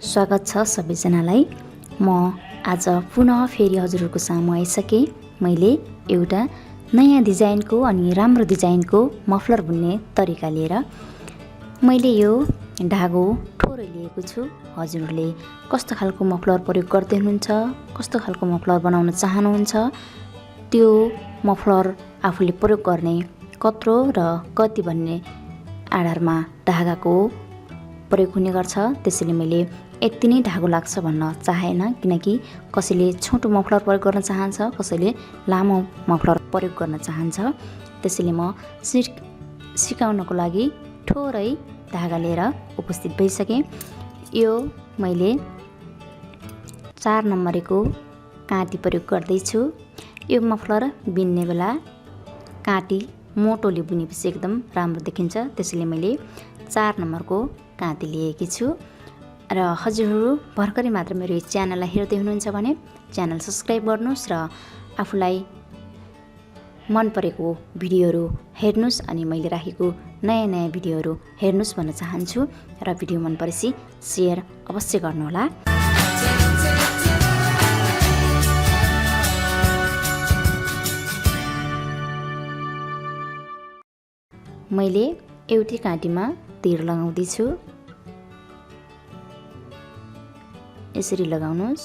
स्वागत छ सबैजनालाई। म आज पुनः फेरि हजुरहरूको सामु आइसकेँ। मैले एउटा नयाँ डिजाइनको अनि राम्रो डिजाइनको मफलर बुन्ने तरिका लिएर। मैले यो धागो थोरै लिएको छु। हजुरहरूले कस्तो खालको मफलर प्रयोग गर्दै हुनुहुन्छ, कस्तो खालको मफलर बनाउन चाहनुहुन्छ, त्यो मफलर आफूले प्रयोग गर्ने कत्रो र कति भन्ने आधारमा धागाको प्रयोग हुने गर्छ। त्यसैले मैले यति नै धागो लाग्छ भन्न चाहेन, किनकि कसैले छोटो मफलर प्रयोग गर्न चाहन्छ, कसैले लामो मफलर प्रयोग गर्न चाहन्छ। त्यसैले म सिकाउनको लागि थोरै धागा लिएर उपस्थित भइसकेँ। यो मैले 4 नम्बरको काँटी प्रयोग गर्दैछु। यो मफलर बिन्ने बेला काँटी मोटोले बुनेपछि एकदम राम्रो देखिन्छ। त्यसैले मैले 4 नम्बरको काँटी लिएकी छु। र हजुरहरू भर्खरै मात्र मेरो यो च्यानललाई हेर्दै हुनुहुन्छ भने च्यानल सब्सक्राइब गर्नुहोस् र आफूलाई मन परेको भिडियोहरू हेर्नुहोस् अनि मैले राखेको नयाँ नयाँ भिडियोहरू हेर्नुहोस् भन्न चाहन्छु। र भिडियो मन परेपछि सेयर अवश्य गर्नुहोला। मैले एउटै काँटीमा तीर लगाउँदैछु। यसरी लगाउनुहोस्।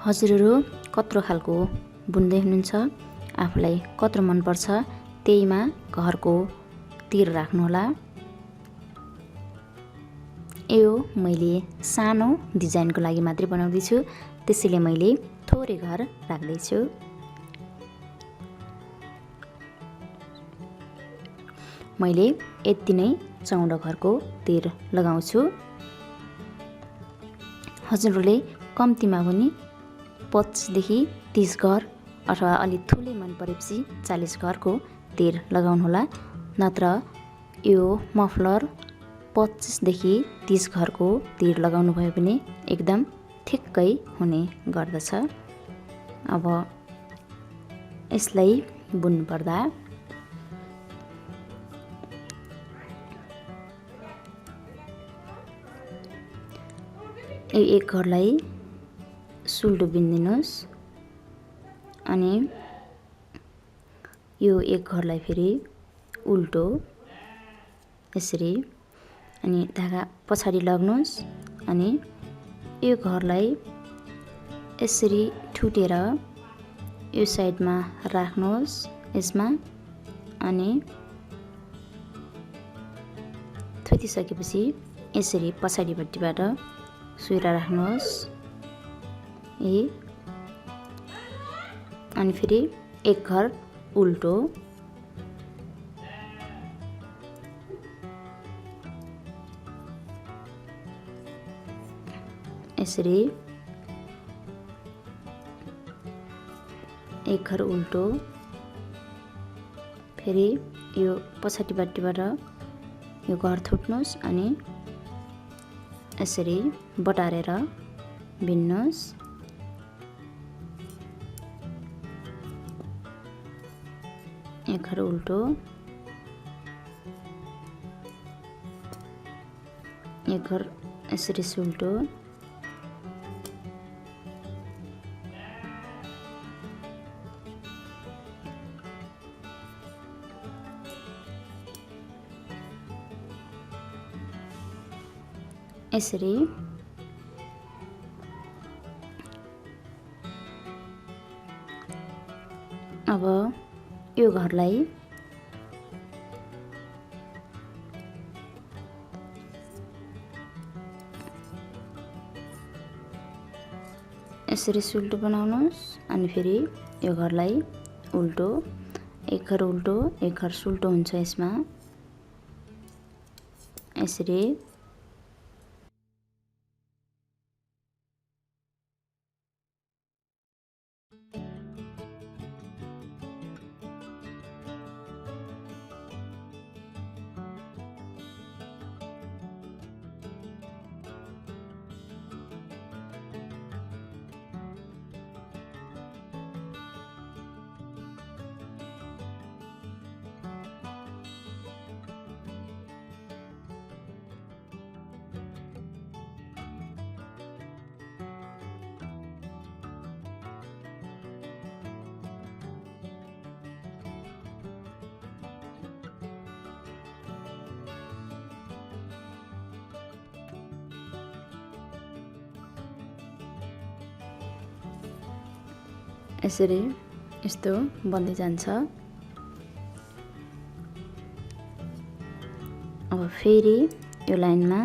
हजुरहरू कत्रो खालको बुन्दै हुनुहुन्छ, आफूलाई कत्रो मनपर्छ त्यहीमा घरको तीर राख्नुहोला। यो मैले सानो डिजाइनको लागि मात्रै बनाउँदैछु, त्यसैले मैले थोरै घर राख्दैछु। मैले यति नै चौडो घरको तीर लगाउँछु। हजुरहरूले कम्तीमा पनि 25 देखि 30 घर अथवा अलि ठुलै मन परेपछि 40 घरको तीर लगाउनुहोला। नत्र यो मफलर 25 देखि 30 घरको तीर लगाउनु भयो भने एकदम ठिक्कै हुने गर्दछ। अब यसलाई बुन्नु पर्दा यो एक घरलाई सुल्टो बिन्दिनुहोस् अनि यो एक घरलाई फेरि उल्टो यसरी, अनि धागा पछाडि लग्नुहोस् अनि यो घरलाई यसरी ठुटेर यो साइडमा राख्नुहोस् यसमा, अनि थुतिसकेपछि यसरी पछाडिपट्टिबाट सुइरा राख्नुहोस् अनि फेरि एक घर उल्टो, यसरी एक घर उल्टो, फेरि यो पछाडिपट्टिबाट यो घर थुट्नुहोस् अनि यसरी बटारेर बिन्नुहोस्। एक घर उल्टो, एक घर यसरी सुल्टो, यसरी अब यो घरलाई यसरी सुल्टो बनाउनुहोस् अनि फेरि यो घरलाई उल्टो, एक घर उल्टो एक घर सुल्टो हुन्छ यसमा, यसरी यसरी यस्तो बन्दै जान्छ। अब फेरि यो लाइनमा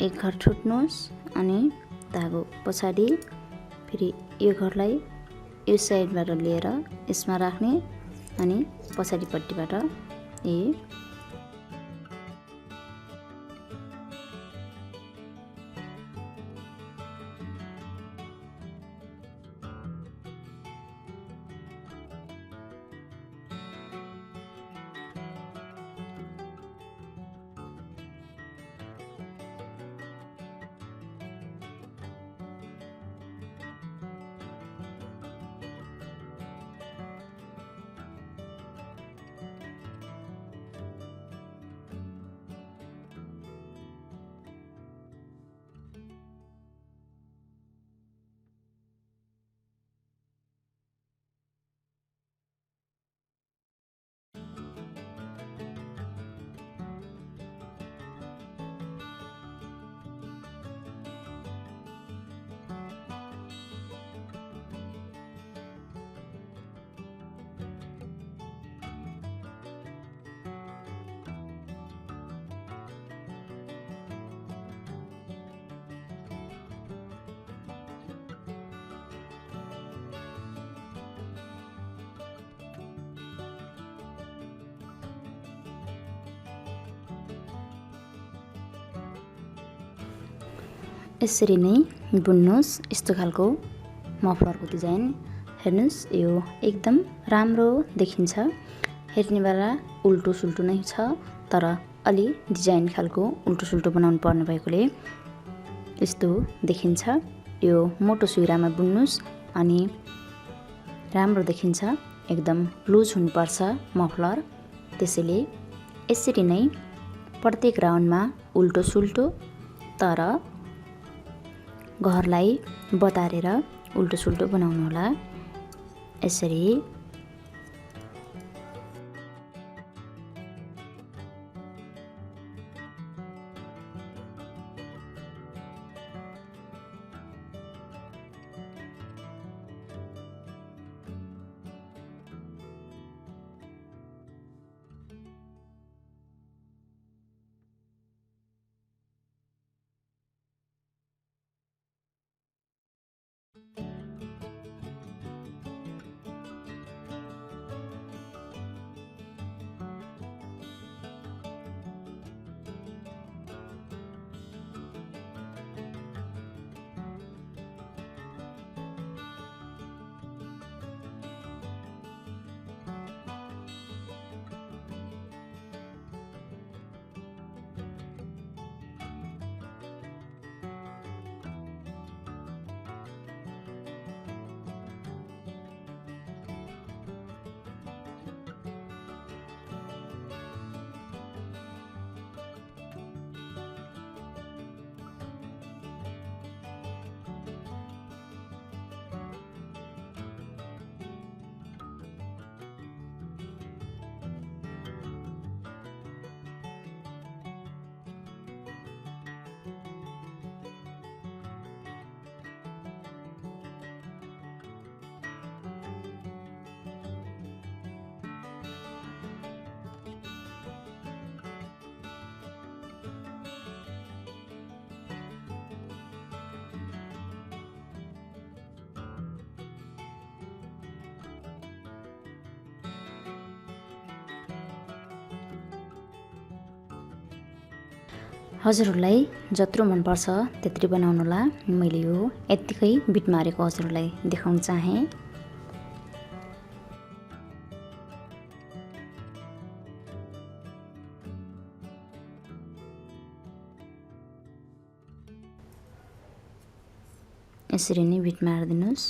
एक घर छुट्नुहोस् अनि धागो पछाडि फेरि यो घरलाई यो साइडबाट लिएर यसमा राख्ने अनि पछाडिपट्टिबाट यसरी नै बुन्नुहोस्। यस्तो खालको मफलरको डिजाइन हेर्नुहोस्, यो एकदम राम्रो देखिन्छ। हेर्ने बेला उल्टो सुल्टो नै छ, तर अलि डिजाइन खालको उल्टो सुल्टो बनाउनु पर्ने भएकोले यस्तो देखिन्छ। यो मोटो सुइरामा बुन्नुहोस् अनि राम्रो देखिन्छ। एकदम लुज हुनुपर्छ मफलर। त्यसैले यसरी नै प्रत्येक राउन्डमा उल्टो सुल्टो, तर घरलाई बतारेर उल्टो सुल्टो बनाउनु होला। यसरी हजुरहरूलाई जत्रो मनपर्छ त्यत्रै बनाउनुहोला। मैले यो यत्तिकै बिट मारेको हजुरहरूलाई देखाउन चाहेँ। यसरी नै बिट मारिदिनुहोस्।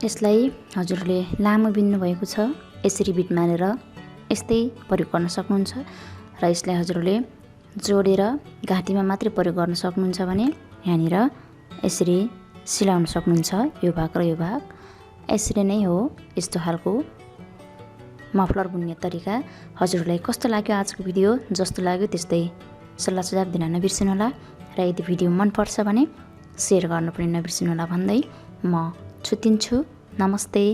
यसलाई हजुरले लामो बिन्नु भएको छ यसरी बिट मारेर यस्तै प्रयोग गर्न सक्नुहुन्छ र यसलाई हजुरले जोडेर घाँटीमा मात्रै प्रयोग गर्न सक्नुहुन्छ भने यहाँनिर यसरी सिलाउन सक्नुहुन्छ यो भाग र यो भाग। यसरी नै हो यस्तो खालको मफलर बुन्ने तरिका। हजुरहरूलाई कस्तो लाग्यो आजको भिडियो? जस्तो लाग्यो त्यस्तै सल्लाह सुझाव दिन नबिर्सिनुहोला र यदि भिडियो मनपर्छ भने सेयर गर्न पनि नबिर्सिनुहोला भन्दै म छुट्टिन्छु। नमस्ते।